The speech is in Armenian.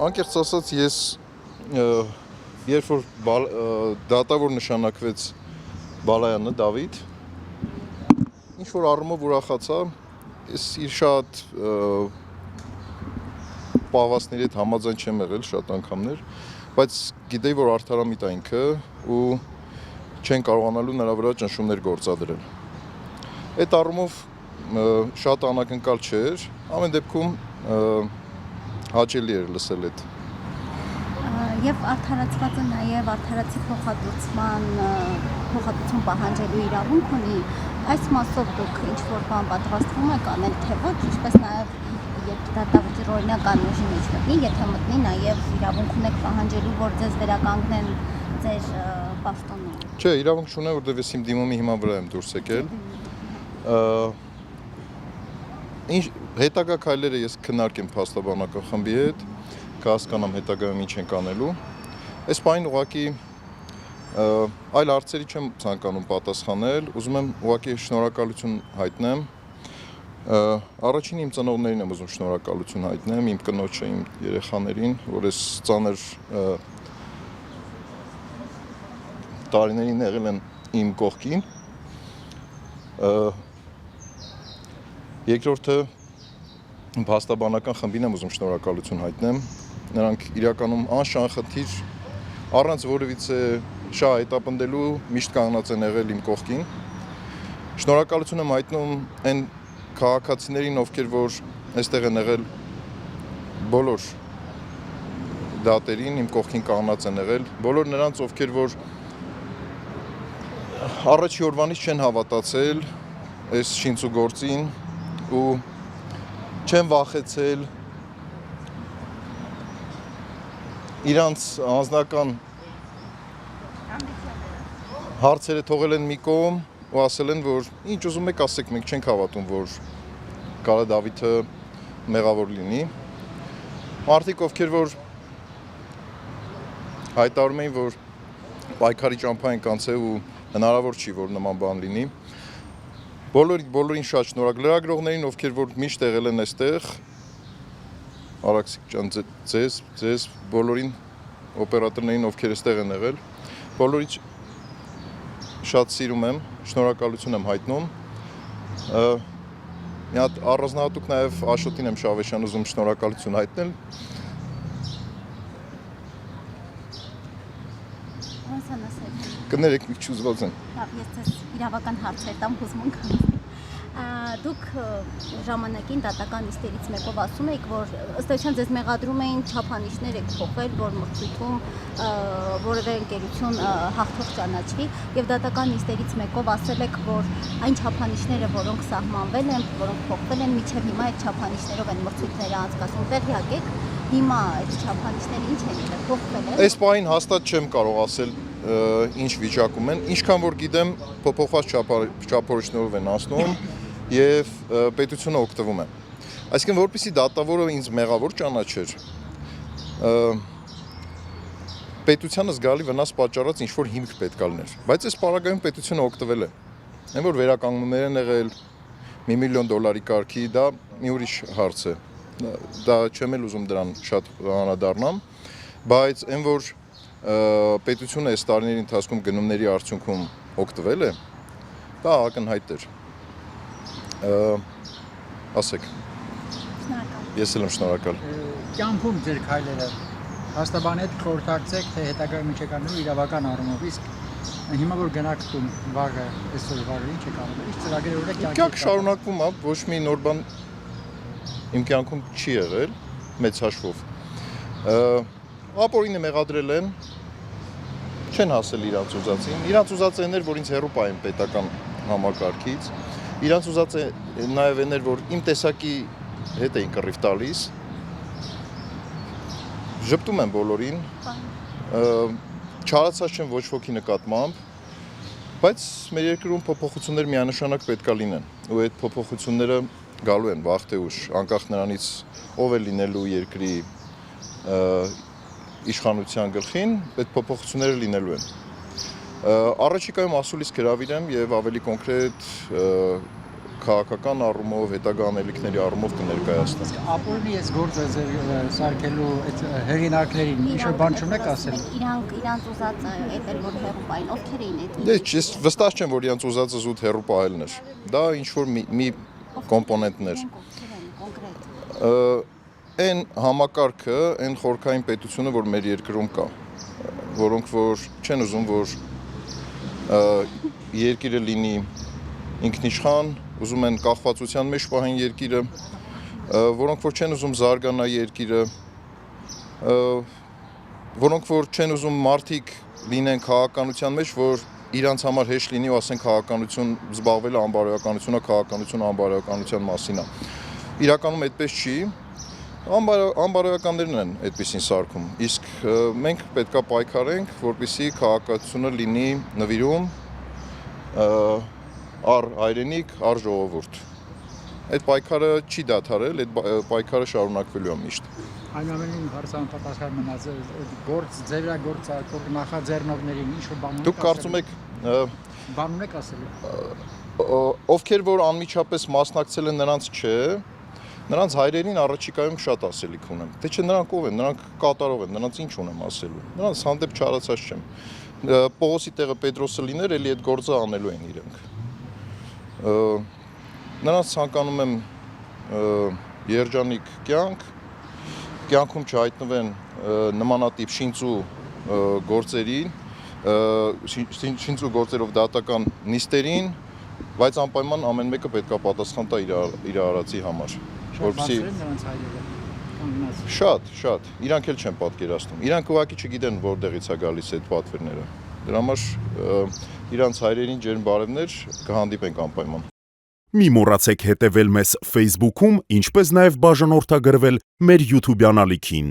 Անկեղծ ասած ես երբ որ դատավոր նշանակվեց Բալայանը Դավիթ, ինչ որ առումով ուրախացա, ես իր շատ պահվածների հետ համաձայն չեմ եղել շատ անգամներ, բայց գիտեի, որ արդարամիտ է ինքը ու չեն կարողանալու նրա վրա ճնշումներ գործադրել։ Այդ առումով շատ անակնկալ չէր, ամեն դեպքում հաճելի էր լսել այդ։ Եվ արդարացված է նաև արդարացի փոխհատուցում պահանջելու իրավունք ունի, այս մասով դուք ինչ-որ բան պատրաստվում եք անել, թե ոչ, ինչպես նաև երբ դատավճիռ օրինական ուժի մեջ մտնի, եթե մտնի նաև իրավունք ունեք պահանջելու, որ ձեզ վերականգնեն ձեր պաշտոնում։ Չէ, իրավունք չունեմ, որտեղ ես իմ դիմումի հիման վրա եմ դուրս եկել։ Հետագա քայլերը ես քննարկեմ փաստաբանական խմբի հետ, կհասկանամ հետագայում ինչ ենք անելու։ Այս պահին ուղղակի այլ հարցերի չեմ ցանկանում պատասխանել, ուզում եմ ուղղակի շնորհակալություն հայտնեմ։ Առաջին իմ ծնողներին եմ ուզում շնորհակալություն հայտնեմ, իմ կնոջը, իմ երեխաներին, որ այս ծանր տարիներին եղել են իմ կողքին։ Երկրորդը փաստաբանական խմբին եմ ուզում շնորհակալություն հայտնեմ։ Նրանք իրականում անշանխնդիր առանց որևիցե շահ հետապնդելու միշտ կանգնած են եղել իմ կողքին։ Շնորհակալություն եմ հայտնում այն քաղաքացիներին, ովքեր որ այստեղ են եղել բոլոր դատերին, իմ կողքին կանգնած են եղել, բոլոր նրանց, ովքեր որ առաջի օրվանից չեն հավատացել այս շինցուգործին ու չեն վախեցել իրանց անձնական հարցերը թողել են մի կողմ ու ասել են, որ ինչ ուզում եք ասեք, մենք չենք հավատում, որ կարա Դավիթը մեղավոր լինի։ Մարդիկ, ովքեր որ հայտարարում էին, որ պայքարի ճամփա են կանցել ու հնարավոր չի, որ նման բան լինի։ Բոլորին շատ շնորհակալ լրագրողներին, ովքեր որ միշտ եղել են այստեղ, Արաքսիկ ջան, ձեզ բոլորին օպերատորներին, ովքեր այստեղ են եղել, բոլորից շատ սիրում եմ, շնորհակալություն եմ հայտնում։ Մի հատ առանձնահատուկ նաև Աշոտին եմ Շավեշյան ուզում շնորհակալություն հայտնել։ Կներեք, մի քիչ ուզված եմ։ Ես ձեզ իրավական հարցեր տամ հուզմունք։ Դուք ժամանակին դատական նիստերից մեկով ասում եք, որ ըստ էության ձեզ մեղադրում էին չափանիշներ եք փոխել, որ մրցույթում որևէ ընկերություն հաղթող ճանաչվի, եւ դատական նիստերից մեկով ասել եք, որ այն չափանիշները, որոնք սահմանվել են, որոնք փոխվել են, մինչև հիմա այդ չափանիշներով են մրցույթները անցկացվում։ Տեղյակ եք, հիմա այդ չափանիշները ինչ են, փոխվել են։ Այս պահին հաստատ չեմ կարող ասել ինչ վիճակում են, ինչքան որ գիտեմ, փոփոխված չափորոշիչներով են անցնում եւ պետությունը օգտվում է։ Այսինքն, որպեսզի դատավորը ինձ մեղավոր ճանաչեր, պետությանը զգալի վնաս պատճառած ինչ որ հիմք պետք է լիներ, բայց այս պարագայում պետությունը օգտվել է։ Այն որ վերականգնումներ են եղել $1 միլիոն կարգի, դա մի ուրիշ հարց է։ Դա չեմ էլ ուզում դրան շատ անդրադառնամ, բայց այն որ պետությունը այս տարիների ընթացքում գնումների արդյունքում օգտվել է, դա ակնհայտ էր։ Ասեք։ Ես էլ եմ շնորհակալ։ Կյանքում ձեր քայլերը հաստաբանի հետ խորհրդակցեք, թե հետագայում ինչ եք անելու իրավական առումով, իսկ հիմա որ գնաք տուն վաղը, այսօր վաղը ինչ եք անելու, ինչ ծրագրեր ունեք կյանքի։ Կյանքը շարունակվում է, ոչ մի նոր բան իմ կյանքում չի եղել, մեծ հաշվով։ Ապօրինը մեղադրել են, չեն հասել իրանց ուզածին։ Իրանց ուզածը էներ, որ ինձ հեռու պահեն պետական համակարգից։ Իրանց ուզածը նաև էներ, որ իմ տեսակի հետ էին կռիվ տալիս։ Ժպտում եմ բոլորին։ Չարացած չեմ ոչ ոքի նկատմամբ, բայց մեր երկրում փոփոխություններ միանշանակ պետք է լինեն։ Ու այդ փոփոխությունները գալու են վաղ թե ուշ, անկախ նրանից ով է լինելու երկրի իշխանության գլխին, այդ փոփոխությունները լինելու են։ Առաջիկայում ասուլիս գրավիրեմ եւ ավելի կոնկրետ քաղաքական առումով, հետագա անելիքների առումով կներկայացնեմ։ Ապոլնի այս գործը ձեր սարքելու այդ հեղինակներին ինչ-որ բան չունեք ասել։ Իրանց ուզածը էդ էր որ հերու պայն ովքեր էին այդ։ Դե ես վստահ չեմ, որ իրանց ուզածը զուտ հերու պահելն էր։ Դա ինչ որ մի կոմպոնենտներ։ Կոնկրետ։ Այն համակարգը, այն խորքային պետությունը, որ մեր երկրում կա, որոնք որ չեն ուզում, որ երկիրը լինի ինքնիշխան, ուզում են կախվածության մեջ պահեն երկիրը, որոնք որ չեն ուզում զարգանա երկիրը, որոնք որ չեն ուզում մարդիկ լինեն քաղաքականության մեջ, որ իրանց համար հեշտ լինի ու ասեն քաղաքականություն զբաղվելը անբարոյականությունն է, քաղաքականությունը անբարոյականության մասին է։ Իրականում այդպես չի։ Անբարոյականներն են այդպեսին սարքում, իսկ մենք պետք է պայքարենք, որպեսզի քաղաքացիությունը լինի նվիրում առ հայրենիք, առ ժողովուրդ։ Այդ պայքարը չի դադարել, այդ պայքարը շարունակվելու է միշտ։ Այնուամենայնիվ հարցան պատասխան մնաց գործ ձևագործակող նախաձեռնողներին ինչ-որ բան ունեք։ Դուք կարծում եք բան ունեք ասել։ ովքեր որ անմիջապես մասնակցել են նրանց չէ, նրանց հայրերին առաջիկայում շատ ասելիք ունեմ։ Թե չէ նրանք ով են, նրանք կատարող են, նրանց ինչ ունեմ ասելու։ Նրանց հանդեպ չարացած չեմ։ Պողոսի տեղը Պետրոսը լիներ, էլի այդ գործը անելու են իրենք։ Նրանց ցանկանում եմ երջանիկ կյանքում չհայտնվեն նմանատիպ շինծու գործերին, շինծու գործերով դատական նիստերին, բայց անպայման ամեն մեկը պետք է պատասխան տա իր արածի համար։ Շատ, իրանք էլ չեն պատկերացնում։ Իրանք ուղղակի չգիտեն որտեղից է գալիս այդ պատվերները։ Դրա համար իրանց հայրերին ջերմ բարևներ կհանդիպենք անպայման։ Մի մոռացեք հետևել մեզ Facebook-ում, ինչպես նաև բաժանորդագրվել մեր YouTube-յան ալիքին։